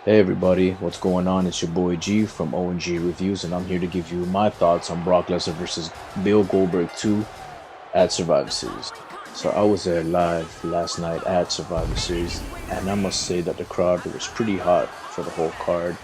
Hey everybody, what's going on? It's your boy G from O&G Reviews, and I'm here to give you my thoughts on Brock Lesnar versus Bill Goldberg 2 at Survivor Series. So I was there live last night at Survivor Series, and I must say that the crowd was pretty hot for the whole card.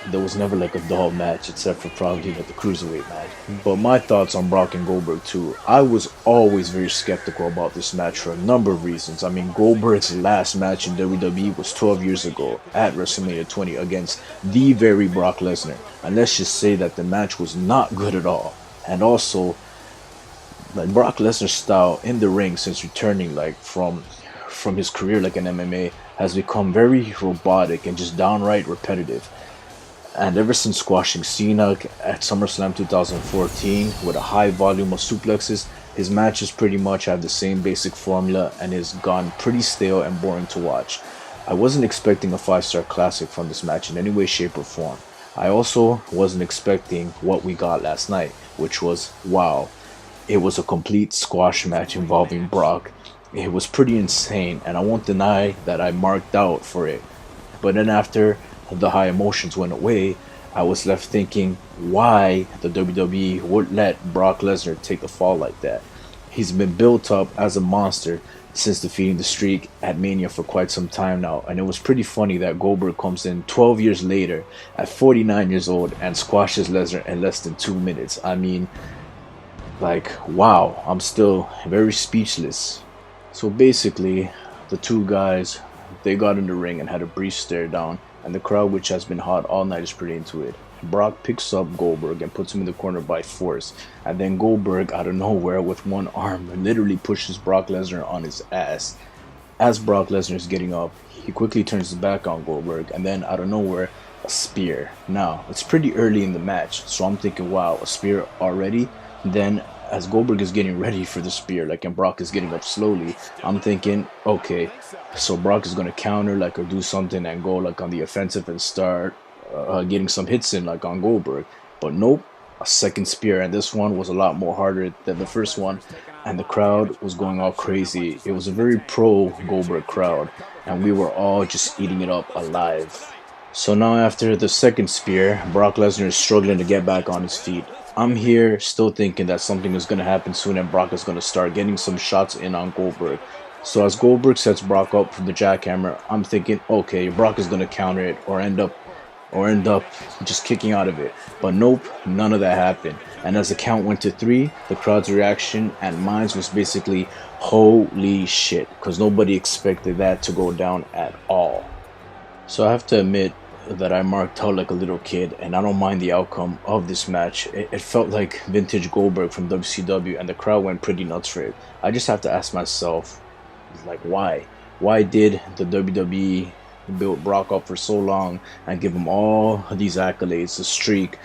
There was never like a dull match except for probably like the cruiserweight match. But my thoughts on Brock and Goldberg too. I was always very skeptical about this match for a number of reasons. I mean, Goldberg's last match in WWE was 12 years ago at WrestleMania 20 against the very Brock Lesnar. And let's just say that the match was not good at all. And also, like Brock Lesnar's style in the ring since returning from his career like in MMA has become very robotic and just downright repetitive. And ever since squashing Cena at SummerSlam 2014 with a high volume of suplexes, his matches pretty much have the same basic formula and has gone pretty stale and boring to watch. I wasn't expecting a 5-star classic from this match in any way, shape, or form. I also wasn't expecting what we got last night, which was wow. It was a complete squash match involving Brock. It was pretty insane, and I won't deny that I marked out for it. But then after the high emotions went away, I was left thinking why the WWE would let Brock Lesnar take a fall like that. He's been built up as a monster since defeating the Streak at Mania for quite some time now, and it was pretty funny that Goldberg comes in 12 years later at 49 years old and squashes Lesnar in less than 2 minutes. I mean, like, wow, I'm still very speechless. So basically, the two guys, they got in the ring and had a brief stare down, and the crowd, which has been hot all night, is pretty into it. Brock picks up Goldberg and puts him in the corner by force, and then Goldberg, out of nowhere, with one arm, literally pushes Brock Lesnar on his ass. As Brock Lesnar is getting up, he quickly turns his back on Goldberg, and then, out of nowhere, a spear. Now, it's pretty early in the match, so I'm thinking, wow, a spear already? Then, as Goldberg is getting ready for the spear, like, and Brock is getting up slowly, I'm thinking, okay, so Brock is gonna counter, like, or do something and go, like, on the offensive and start getting some hits in, like, on Goldberg. But nope, a second spear, and this one was a lot more harder than the first one, and the crowd was going all crazy. It was a very pro Goldberg crowd, and we were all just eating it up alive. So now after the second spear, Brock Lesnar is struggling to get back on his feet. I'm here still thinking that something is going to happen soon and Brock is going to start getting some shots in on Goldberg. So as Goldberg sets Brock up from the jackhammer, I'm thinking, okay, Brock is going to counter it or end up just kicking out of it. But nope, none of that happened. And as the count went to 3, the crowd's reaction and mine was basically, holy shit, because nobody expected that to go down at all. So I have to admit that I marked out like a little kid, and I don't mind the outcome of this match. It felt like vintage Goldberg from WCW, and the crowd went pretty nuts for it. I just have to ask myself, like, why? Why did the WWE build Brock up for so long and give him all these accolades, the streak,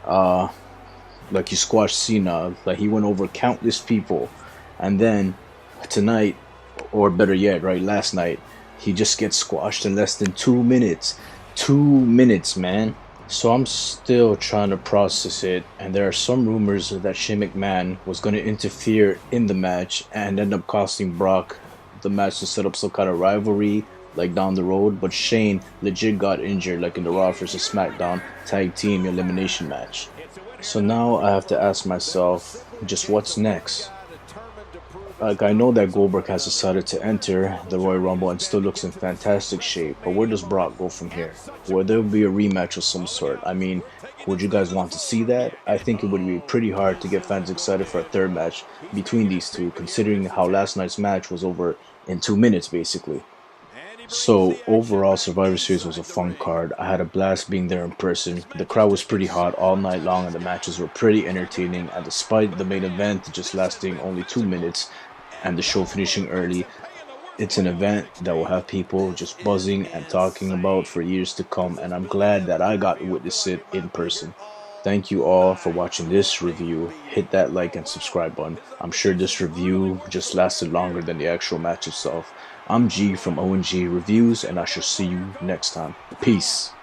like he squashed Cena, like he went over countless people, and then tonight, or better yet, right, last night, he just gets squashed in less than 2 minutes. 2 minutes, man. So I'm still trying to process it, and there are some rumors that Shane McMahon was going to interfere in the match and end up costing Brock the match to set up some kind of rivalry like down the road, but Shane legit got injured like in the Raw vs SmackDown tag team elimination match. So now I have to ask myself, just what's next? Like, I know that Goldberg has decided to enter the Royal Rumble and still looks in fantastic shape, but where does Brock go from here? Will there be a rematch of some sort? I mean, would you guys want to see that? I think it would be pretty hard to get fans excited for a third match between these two, considering how last night's match was over in 2 minutes, basically. So, overall, Survivor Series was a fun card. I had a blast being there in person. The crowd was pretty hot all night long and the matches were pretty entertaining. And despite the main event just lasting only 2 minutes and the show finishing early, it's an event that will have people just buzzing and talking about for years to come. And I'm glad that I got to witness it in person. Thank you all for watching this review. Hit that like and subscribe button. I'm sure this review just lasted longer than the actual match itself. I'm G from O&G Reviews, and I shall see you next time. Peace.